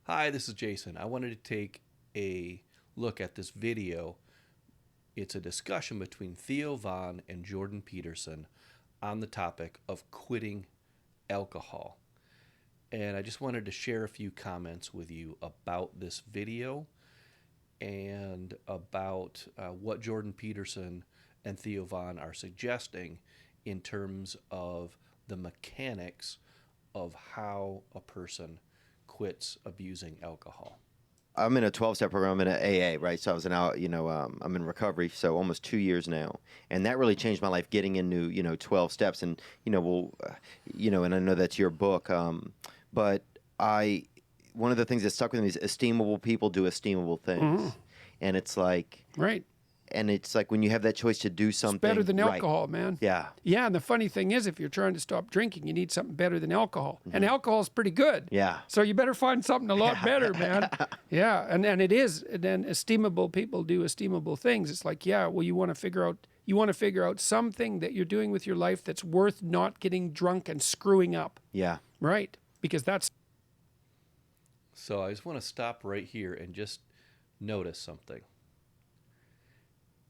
Hi, this is Jason. I wanted to take a look at this video. It's a discussion between Theo Von and Jordan Peterson on the topic of quitting alcohol. And I just wanted to share a few comments with you about this video and about what Jordan Peterson and Theo Von are suggesting in terms of the mechanics of how a person quits abusing alcohol. I'm in a 12-step program. I'm in an AA, right? So I was I'm in recovery, so almost 2 years now, and that really changed my life. Getting into 12 steps, and and I know that's your book, but one of the things that stuck with me is esteemable people do esteemable things, and it's like Right. and it's like when you have that choice to do It's something better than right. alcohol, man. Yeah. Yeah, and the funny thing is, if you're trying to stop drinking, you need something better than alcohol. And alcohol's pretty good. Yeah. So you better find something a lot better, man. Yeah, and it is. And then esteemable people do esteemable things. It's like, yeah, well, you want to figure out something that you're doing with your life that's worth not getting drunk and screwing up. Yeah. Right? Because that's So I just want to stop right here and just notice something.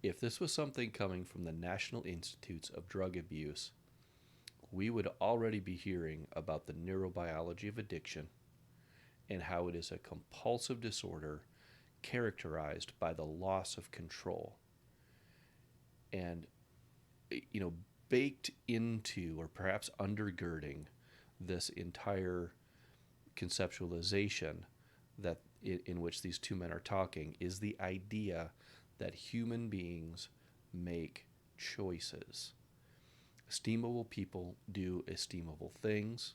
If this was something coming from the National Institutes of Drug Abuse, we would already be hearing about the neurobiology of addiction and how it is a compulsive disorder characterized by the loss of control. And, baked into or perhaps undergirding this entire conceptualization that in which these two men are talking is the idea that human beings make choices. Esteemable people do esteemable things,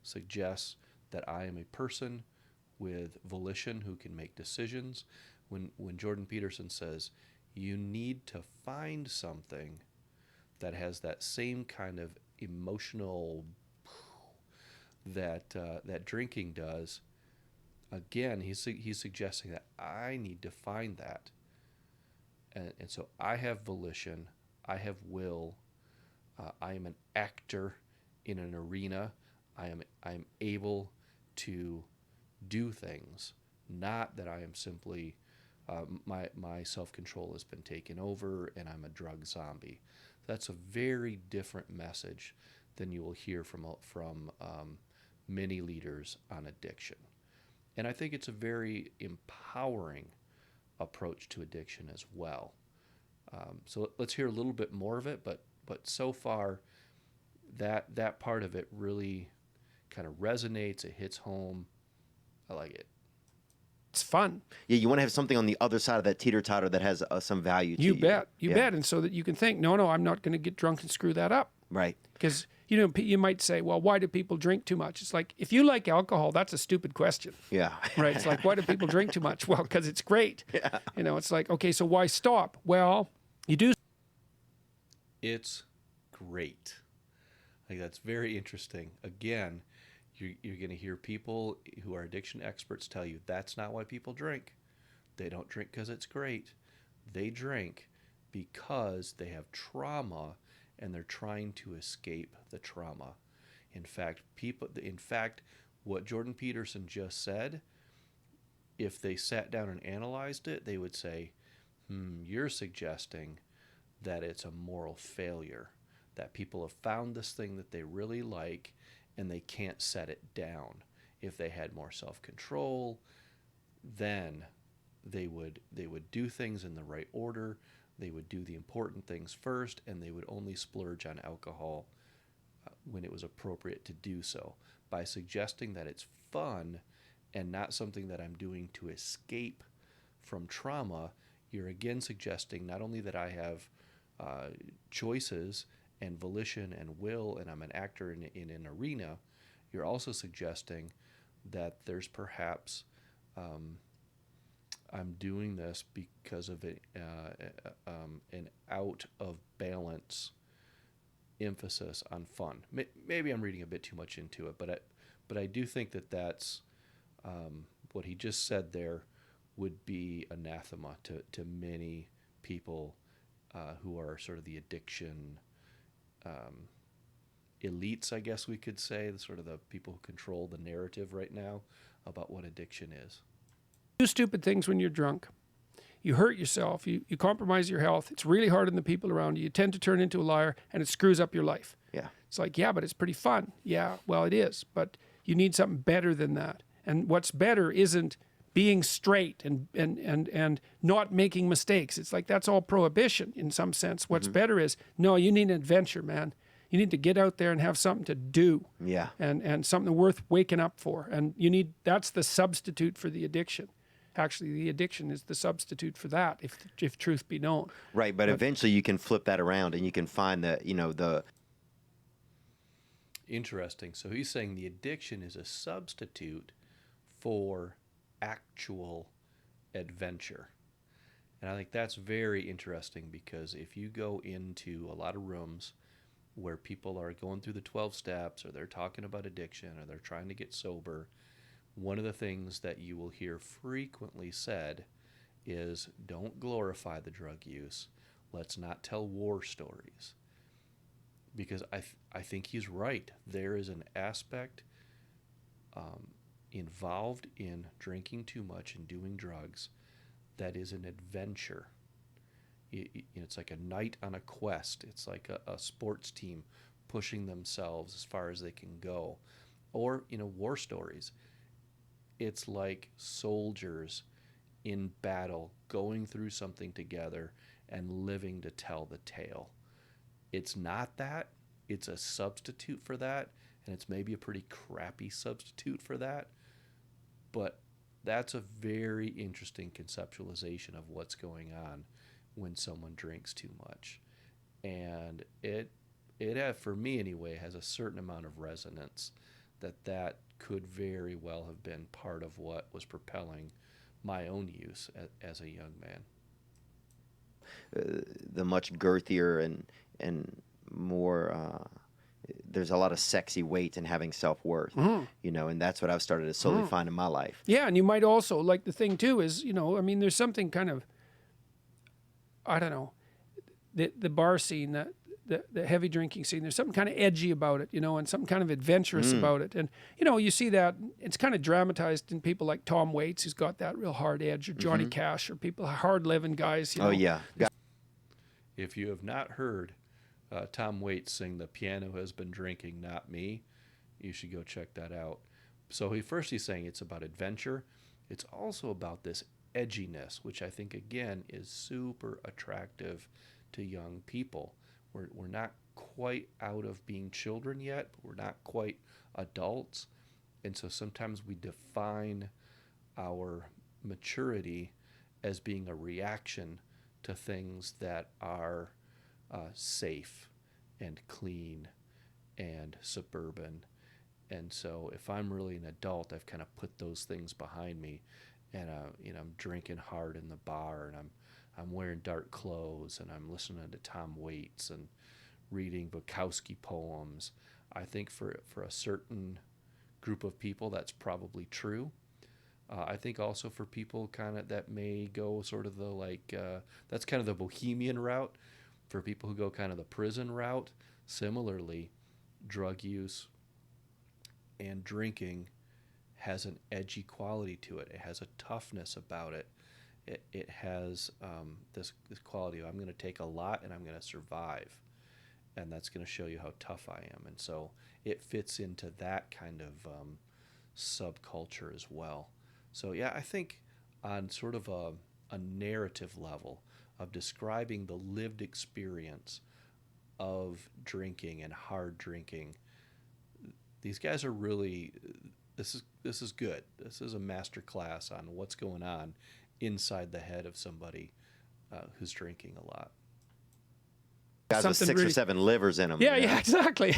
suggests that I am a person with volition who can make decisions. When Jordan Peterson says you need to find something that has that same kind of emotional that drinking does, again, he's suggesting that I need to find that. And so I have volition, I have will, I am an actor in an arena. I am able to do things, not that I am simply my self-control has been taken over and I'm a drug zombie. That's a very different message than you will hear from many leaders on addiction. And I think it's a very empowering approach to addiction as well. So let's hear a little bit more of it, but so far that part of it really kind of resonates. It hits home. I like it. it's fun. Yeah, you want to have something on the other side of that teeter-totter that has some value to you. You bet. You Yeah. bet. And so that you can think, no, I'm not going to get drunk and screw that up. Right. Because, you might say, well, why do people drink too much? It's like, if you like alcohol, that's a stupid question. Yeah. Right? It's like, why do people drink too much? Well, because it's great. Yeah. It's like, okay, so why stop? Well, you do. It's great. Like, that's very interesting. Again, you're going to hear people who are addiction experts tell you that's not why people drink. They don't drink because it's great. They drink because they have trauma and they're trying to escape the trauma. In fact, what Jordan Peterson just said, if they sat down and analyzed it, they would say, you're suggesting that it's a moral failure, that people have found this thing that they really like and they can't set it down. If they had more self-control, then they would do things in the right order. They would do the important things first, and they would only splurge on alcohol when it was appropriate to do so. By suggesting that it's fun and not something that I'm doing to escape from trauma, you're again suggesting not only that I have choices and volition and will, and I'm an actor in an arena, you're also suggesting that there's perhaps I'm doing this because of an out of balance emphasis on fun. Maybe I'm reading a bit too much into it, but I do think that's what he just said there would be anathema to many people who are sort of the addiction elites, I guess we could say, the sort of the people who control the narrative right now about what addiction is. Do stupid things when you're drunk. You hurt yourself. You compromise your health. It's really hard on the people around you. You tend to turn into a liar, and it screws up your life. Yeah. It's like, yeah, but it's pretty fun. Yeah, well, it is. But you need something better than that. And what's better isn't being straight and not making mistakes. It's like that's all prohibition in some sense. What's better is, no, you need an adventure, man. You need to get out there and have something to do. Yeah. And something worth waking up for. And that's the substitute for the addiction. Actually, the addiction is the substitute for that, if truth be known. Right, but eventually you can flip that around and you can find the. Interesting. So he's saying the addiction is a substitute for actual adventure. And I think that's very interesting, because if you go into a lot of rooms where people are going through the 12 steps, or they're talking about addiction, or they're trying to get sober, one of the things that you will hear frequently said is, don't glorify the drug use. Let's not tell war stories. Because I think he's right. There is an aspect involved in drinking too much and doing drugs that is an adventure. It's like a knight on a quest. It's like a sports team pushing themselves as far as they can go. Or, war stories. It's like soldiers in battle going through something together and living to tell the tale. It's not that. It's a substitute for that, and it's maybe a pretty crappy substitute for that. But that's a very interesting conceptualization of what's going on when someone drinks too much. And it for me anyway, has a certain amount of resonance that could very well have been part of what was propelling my own use as a young man. The much girthier and more there's a lot of sexy weight in having self-worth, and that's what I've started to slowly find in my life. Yeah, and you might also, like, the thing too is, there's something kind of, I don't know, the bar scene, the heavy drinking scene, there's something kind of edgy about it, and something kind of adventurous about it. And, you see that it's kind of dramatized in people like Tom Waits, who's got that real hard edge, or Johnny Cash, or people, hard living guys. Oh, yeah. If you have not heard Tom Waits sing "The Piano Has Been Drinking, Not Me," you should go check that out. So he's saying it's about adventure. It's also about this edginess, which I think, again, is super attractive to young people. We're not quite out of being children yet, but we're not quite adults. And so sometimes we define our maturity as being a reaction to things that are safe and clean and suburban. And so if I'm really an adult, I've kind of put those things behind me, and I'm drinking hard in the bar, and I'm wearing dark clothes, and I'm listening to Tom Waits and reading Bukowski poems. I think for a certain group of people, that's probably true. I think also for people kind of that may go sort of the that's kind of the bohemian route. For people who go kind of the prison route, similarly, drug use and drinking has an edgy quality to it. It has a toughness about it. It has this quality of, I'm going to take a lot and I'm going to survive. And that's going to show you how tough I am. And so it fits into that kind of subculture as well. So yeah, I think on sort of a narrative level of describing the lived experience of drinking and hard drinking, these guys are really, this is good. This is a master class on what's going on inside the head of somebody who's drinking a lot. Guys with 6 or 7 livers in them. Yeah, exactly.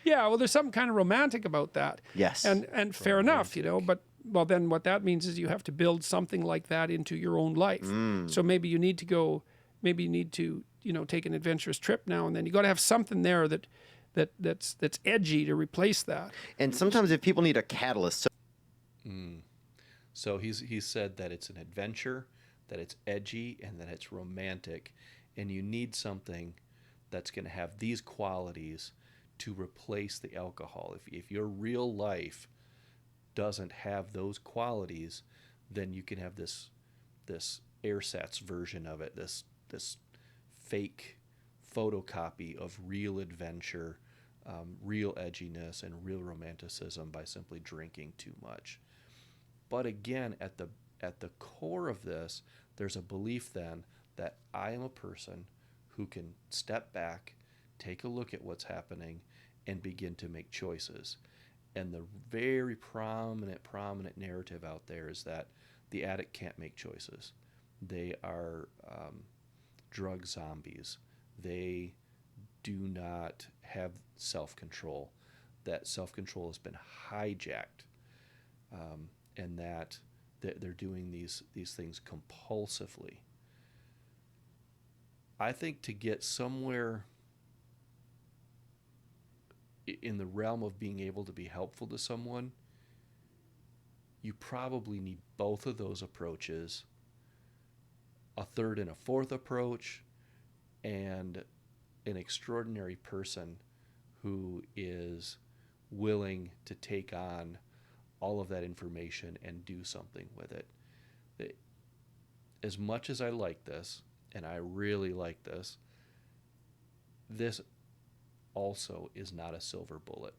Yeah, well, there's something kind of romantic about that. Yes. And fair enough, but then what that means is you have to build something like that into your own life. So maybe you need to take an adventurous trip now and then. You got to have something there that's edgy to replace that. And sometimes if people need a catalyst. So he's said that it's an adventure, that it's edgy, and that it's romantic. And you need something that's going to have these qualities to replace the alcohol. If your real life doesn't have those qualities, then you can have this airsats version of it, this fake photocopy of real adventure, real edginess, and real romanticism by simply drinking too much. But again, at the core of this, there's a belief then that I am a person who can step back, take a look at what's happening, and begin to make choices. And the very prominent narrative out there is that the addict can't make choices. They are drug zombies. They do not have self-control. That self-control has been hijacked, and that they're doing these things compulsively. I think to get somewhere in the realm of being able to be helpful to someone, you probably need both of those approaches, a third and a fourth approach, and an extraordinary person who is willing to take on all of that information and do something with it. As much as I like this, and I really like this, this also is not a silver bullet.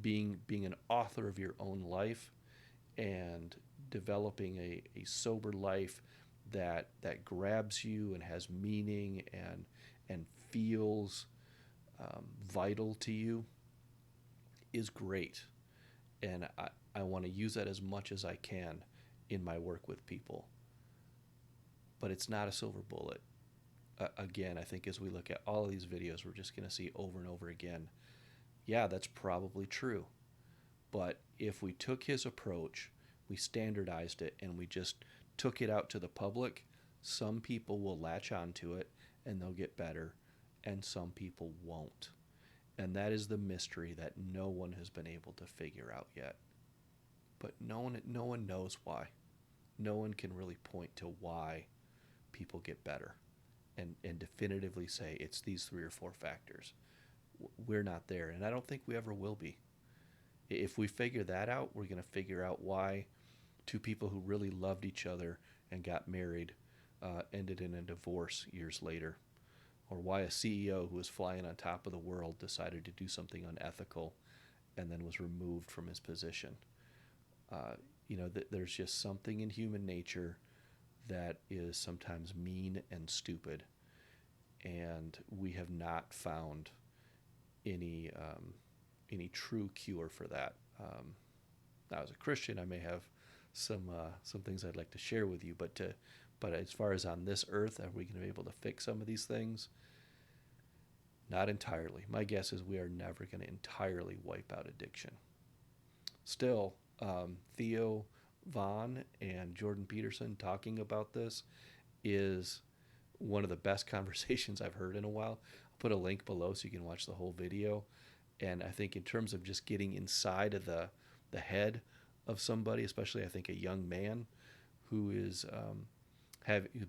Being an author of your own life and developing a sober life that grabs you and has meaning and feels vital to you is great. And I want to use that as much as I can in my work with people. But it's not a silver bullet. Again, I think as we look at all of these videos, we're just going to see over and over again, yeah, that's probably true. But if we took his approach, we standardized it, and we just took it out to the public, some people will latch onto it and they'll get better, and some people won't. And that is the mystery that no one has been able to figure out yet. But no one knows why. No one can really point to why people get better and definitively say it's these 3 or 4 factors. We're not there, and I don't think we ever will be. If we figure that out, we're going to figure out why 2 people who really loved each other and got married ended in a divorce years later, or why a CEO who was flying on top of the world decided to do something unethical and then was removed from his position. There's just something in human nature that is sometimes mean and stupid, and we have not found any true cure for that. Now, as a Christian, I may have some things I'd like to share with you, but as far as on this earth, are we going to be able to fix some of these things? Not entirely. My guess is we are never going to entirely wipe out addiction. Still, Theo Vaughn and Jordan Peterson talking about this is one of the best conversations I've heard in a while. I'll put a link below so you can watch the whole video. And I think in terms of just getting inside of the head of somebody, especially I think a young man who is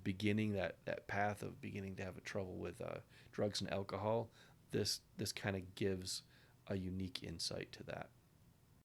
beginning that path of beginning to have trouble with drugs and alcohol, this kind of gives a unique insight to that.